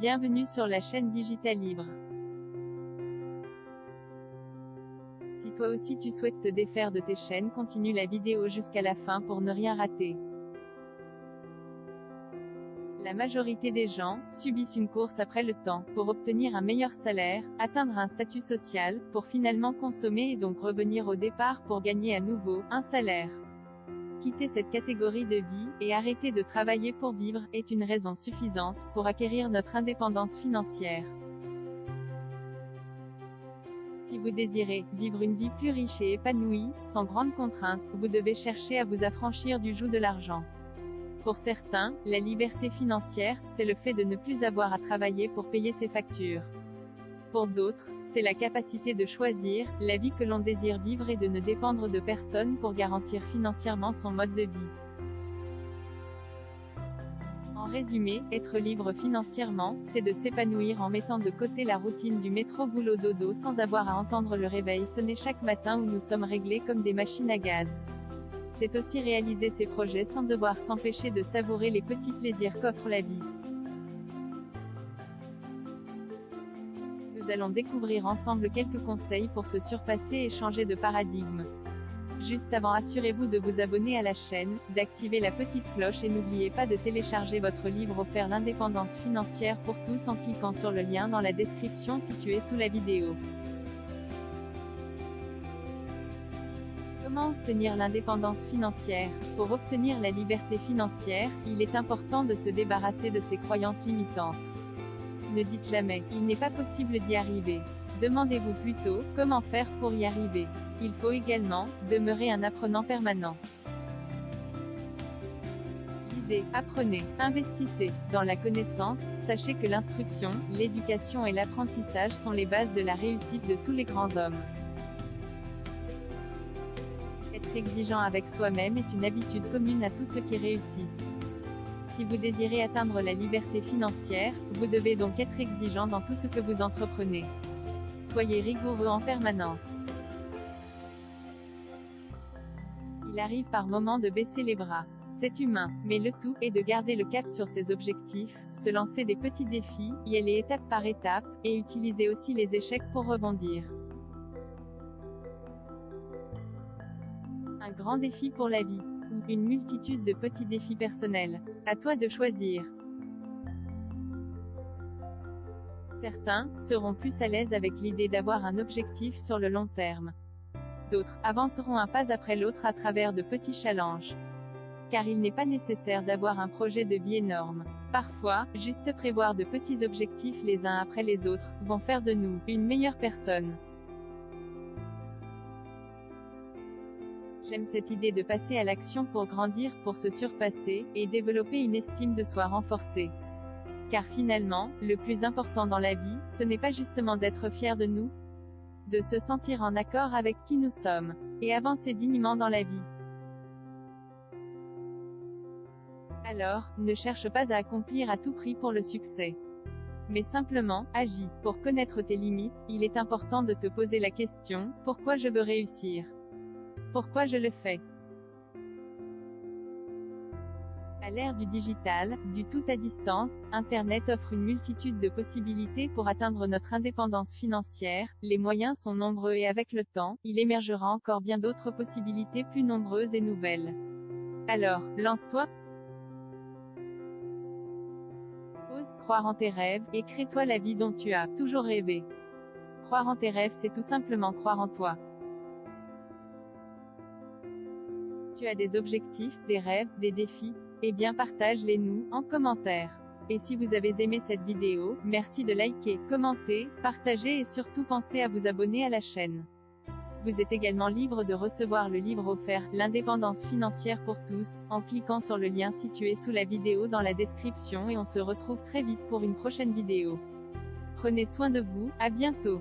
Bienvenue sur la chaîne Digital Libre. Si toi aussi tu souhaites te défaire de tes chaînes, continue la vidéo jusqu'à la fin pour ne rien rater. La majorité des gens subissent une course après le temps, pour obtenir un meilleur salaire, atteindre un statut social, pour finalement consommer et donc revenir au départ pour gagner à nouveau un salaire. Quitter cette catégorie de vie, et arrêter de travailler pour vivre, est une raison suffisante pour acquérir notre indépendance financière. Si vous désirez vivre une vie plus riche et épanouie, sans grandes contraintes, vous devez chercher à vous affranchir du joug de l'argent. Pour certains, la liberté financière, c'est le fait de ne plus avoir à travailler pour payer ses factures. Pour d'autres, c'est la capacité de choisir la vie que l'on désire vivre et de ne dépendre de personne pour garantir financièrement son mode de vie. En résumé, être libre financièrement, c'est de s'épanouir en mettant de côté la routine du métro boulot dodo sans avoir à entendre le réveil sonner chaque matin où nous sommes réglés comme des machines à gaz. C'est aussi réaliser ses projets sans devoir s'empêcher de savourer les petits plaisirs qu'offre la vie. Nous allons découvrir ensemble quelques conseils pour se surpasser et changer de paradigme. Juste avant, assurez-vous de vous abonner à la chaîne, d'activer la petite cloche et n'oubliez pas de télécharger votre livre offert L'indépendance financière pour tous en cliquant sur le lien dans la description situé sous la vidéo. Comment obtenir l'indépendance financière? Pour obtenir la liberté financière, il est important de se débarrasser de ses croyances limitantes. Ne dites jamais « il n'est pas possible d'y arriver ». Demandez-vous plutôt « comment faire pour y arriver ». Il faut également demeurer un apprenant permanent. Lisez, apprenez, investissez dans la connaissance. Sachez que l'instruction, l'éducation et l'apprentissage sont les bases de la réussite de tous les grands hommes. Être exigeant avec soi-même est une habitude commune à tous ceux qui réussissent. Si vous désirez atteindre la liberté financière, vous devez donc être exigeant dans tout ce que vous entreprenez. Soyez rigoureux en permanence. Il arrive par moments de baisser les bras. C'est humain, mais le tout est de garder le cap sur ses objectifs, se lancer des petits défis, y aller étape par étape, et utiliser aussi les échecs pour rebondir. Un grand défi pour la vie, ou une multitude de petits défis personnels. À toi de choisir. Certains seront plus à l'aise avec l'idée d'avoir un objectif sur le long terme. D'autres avanceront un pas après l'autre à travers de petits challenges. Car il n'est pas nécessaire d'avoir un projet de vie énorme. Parfois, juste prévoir de petits objectifs les uns après les autres, vont faire de nous une meilleure personne. J'aime cette idée de passer à l'action pour grandir, pour se surpasser, et développer une estime de soi renforcée. Car finalement, le plus important dans la vie, ce n'est pas justement d'être fier de nous, de se sentir en accord avec qui nous sommes, et avancer dignement dans la vie. Alors, ne cherche pas à accomplir à tout prix pour le succès. Mais simplement, agis. Pour connaître tes limites, il est important de te poser la question, pourquoi je veux réussir? Pourquoi je le fais? À l'ère du digital, du tout à distance, Internet offre une multitude de possibilités pour atteindre notre indépendance financière. Les moyens sont nombreux et avec le temps, il émergera encore bien d'autres possibilités plus nombreuses et nouvelles. Alors, lance-toi. Ose croire en tes rêves, et crée-toi la vie dont tu as toujours rêvé. Croire en tes rêves, c'est tout simplement croire en toi. Tu as des objectifs, des rêves, des défis? Eh bien partage-les nous, en commentaire. Et si vous avez aimé cette vidéo, merci de liker, commenter, partager et surtout pensez à vous abonner à la chaîne. Vous êtes également libre de recevoir le livre offert, L'indépendance financière pour tous, en cliquant sur le lien situé sous la vidéo dans la description et on se retrouve très vite pour une prochaine vidéo. Prenez soin de vous, à bientôt.